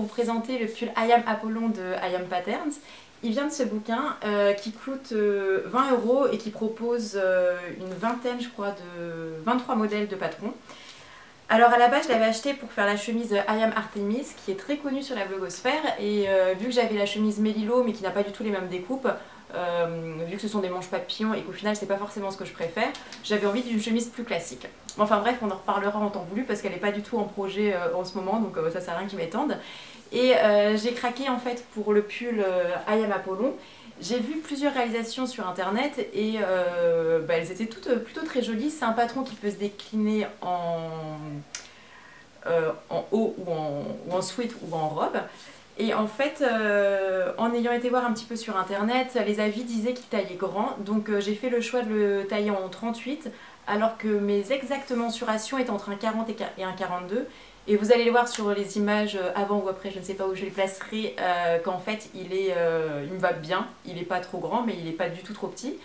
pour vous présenter le pull I Am Apollon de I Am Patterns. Il vient de ce bouquin qui coûte 20 € et qui propose une vingtaine, je crois, de 23 modèles de patrons. Alors à la base, je l'avais acheté pour faire la chemise I Am Artemis, qui est très connue sur la blogosphère. Et vu que j'avais la chemise Melilo, mais qui n'a pas du tout les mêmes découpes, vu que ce sont des manches papillons et qu'au final c'est pas forcément ce que je préfère, j'avais envie d'une chemise plus classique. Enfin bref, on en reparlera en temps voulu parce qu'elle n'est pas du tout en projet en ce moment, donc ça sert à rien que je m'étende. Et j'ai craqué en fait pour le pull I Am Apollon. J'ai vu plusieurs réalisations sur internet et elles étaient toutes plutôt très jolies. C'est un patron qui peut se décliner en haut ou en sweat ou en robe. Et en fait, en ayant été voir un petit peu sur internet, les avis disaient qu'il taillait grand. Donc j'ai fait le choix de le tailler en 38, alors que mes exactes mensurations étaient entre un 40 et un 42. Et vous allez le voir sur les images avant ou après, je ne sais pas où je les placerai, qu'en fait il me va bien. Il n'est pas trop grand, mais il n'est pas du tout trop petit.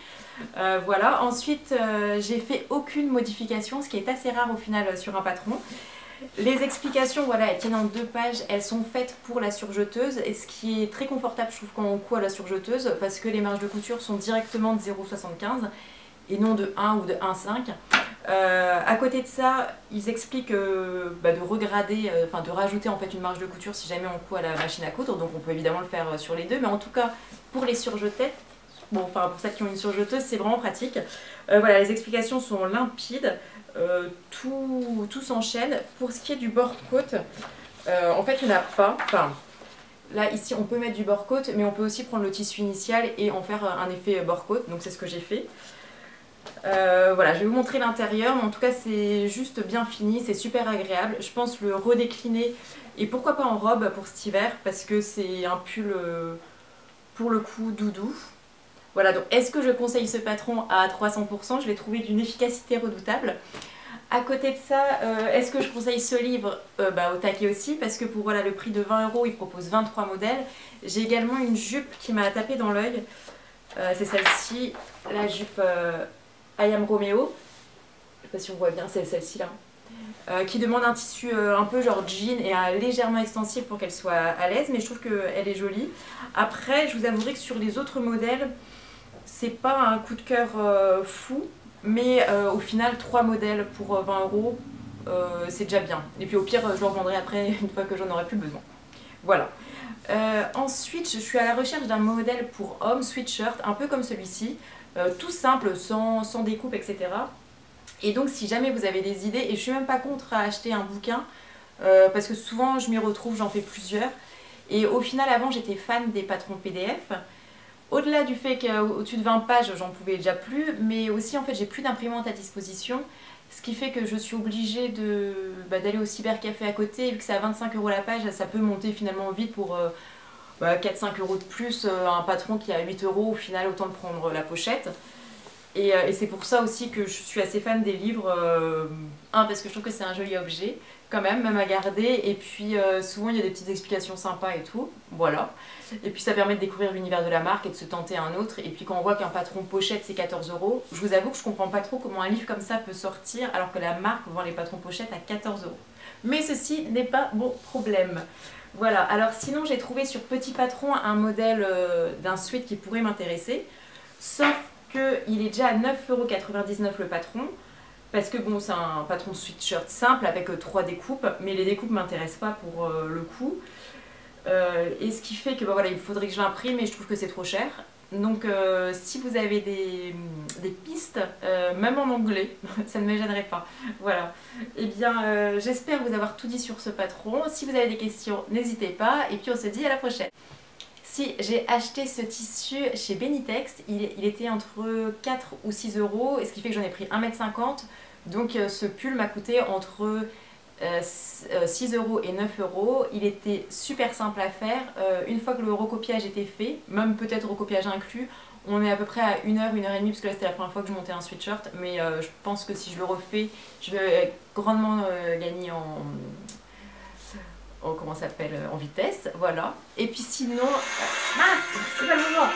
Voilà. Ensuite, j'ai fait aucune modification, ce qui est assez rare au final sur un patron. Les explications, voilà, elles tiennent en 2 pages, elles sont faites pour la surjeteuse, et ce qui est très confortable, je trouve, quand on coud à la surjeteuse, parce que les marges de couture sont directement de 0,75 et non de 1 ou de 1,5. À côté de ça, ils expliquent de regrader, de rajouter en fait une marge de couture si jamais on coud à la machine à coudre, donc on peut évidemment le faire sur les deux, mais en tout cas pour les surjetettes, pour celles qui ont une surjeteuse, c'est vraiment pratique. Voilà, les explications sont limpides, tout s'enchaîne. Pour ce qui est du bord-côte, en fait il n'y en a pas, là ici on peut mettre du bord-côte, mais on peut aussi prendre le tissu initial et en faire un effet bord-côte, donc c'est ce que j'ai fait. Voilà, je vais vous montrer l'intérieur, mais en tout cas c'est juste bien fini, c'est super agréable. Je pense le redécliner et pourquoi pas en robe pour cet hiver, parce que c'est un pull pour le coup doudou. Voilà, donc est-ce que je conseille ce patron à 300%? Je l'ai trouvé d'une efficacité redoutable. À côté de ça, est-ce que je conseille ce livre? Au taquet aussi, parce que pour voilà, le prix de 20 €, il propose 23 modèles. J'ai également une jupe qui m'a tapé dans l'œil. C'est celle-ci, la jupe I Am Romeo. Je sais pas si on voit bien, c'est celle-ci là. Qui demande un tissu un peu genre jean et légèrement extensible pour qu'elle soit à l'aise, mais je trouve qu'elle est jolie. Après, je vous avouerai que sur les autres modèles, c'est pas un coup de cœur fou, mais au final 3 modèles pour 20 €, c'est déjà bien. Et puis au pire, je le revendrai après une fois que j'en aurai plus besoin. Voilà. Ensuite, je suis à la recherche d'un modèle pour homme sweatshirt, un peu comme celui-ci, tout simple, sans découpe, etc. Et donc si jamais vous avez des idées, et je suis même pas contre à acheter un bouquin, parce que souvent je m'y retrouve, j'en fais plusieurs. Et au final, avant j'étais fan des patrons PDF. Au-delà du fait qu'au-dessus de 20 pages, j'en pouvais déjà plus, mais aussi en fait j'ai plus d'imprimante à disposition, ce qui fait que je suis obligée d'aller au cybercafé à côté, et vu que c'est à 25 € la page, ça peut monter finalement vite pour 4-5 € de plus, un patron qui est à 8 €, au final autant de prendre la pochette. Et c'est pour ça aussi que je suis assez fan des livres, parce que je trouve que c'est un joli objet, quand même à garder, et puis souvent il y a des petites explications sympas et tout, voilà. Et puis ça permet de découvrir l'univers de la marque et de se tenter un autre, et puis quand on voit qu'un patron pochette c'est 14 €, je vous avoue que je comprends pas trop comment un livre comme ça peut sortir alors que la marque vend les patrons pochettes à 14 €. Mais ceci n'est pas mon problème. Voilà, alors sinon j'ai trouvé sur Petit Patron un modèle d'un sweat qui pourrait m'intéresser, sauf qu'il est déjà à 9,99 € le patron, parce que bon, c'est un patron sweatshirt simple avec 3 découpes, mais les découpes ne m'intéressent pas pour le coup. Et ce qui fait que voilà, il faudrait que je l'imprime et je trouve que c'est trop cher. Donc si vous avez des pistes, même en anglais, ça ne me gênerait pas. Voilà. Et bien j'espère vous avoir tout dit sur ce patron. Si vous avez des questions, n'hésitez pas. Et puis on se dit à la prochaine. Si j'ai acheté ce tissu chez Benitex, il était entre 4 ou 6 €, et ce qui fait que j'en ai pris 1,50 m. Donc ce pull m'a coûté entre 6 € et 9 €. Il était super simple à faire. Une fois que le recopiage était fait, même peut-être recopiage inclus, on est à peu près à 1 heure, 1 heure et demie, parce que là c'était la première fois que je montais un sweatshirt, mais je pense que si je le refais, je vais grandement gagner comment ça s'appelle, en vitesse, voilà. Et puis sinon, c'est pas le moment.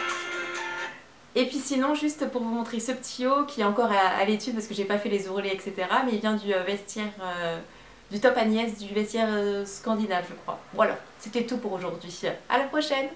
Et puis sinon, juste pour vous montrer ce petit haut qui est encore à l'étude parce que j'ai pas fait les ourlets, etc. Mais il vient du vestiaire du top Agnès du vestiaire scandinave, je crois. Voilà, c'était tout pour aujourd'hui. À la prochaine!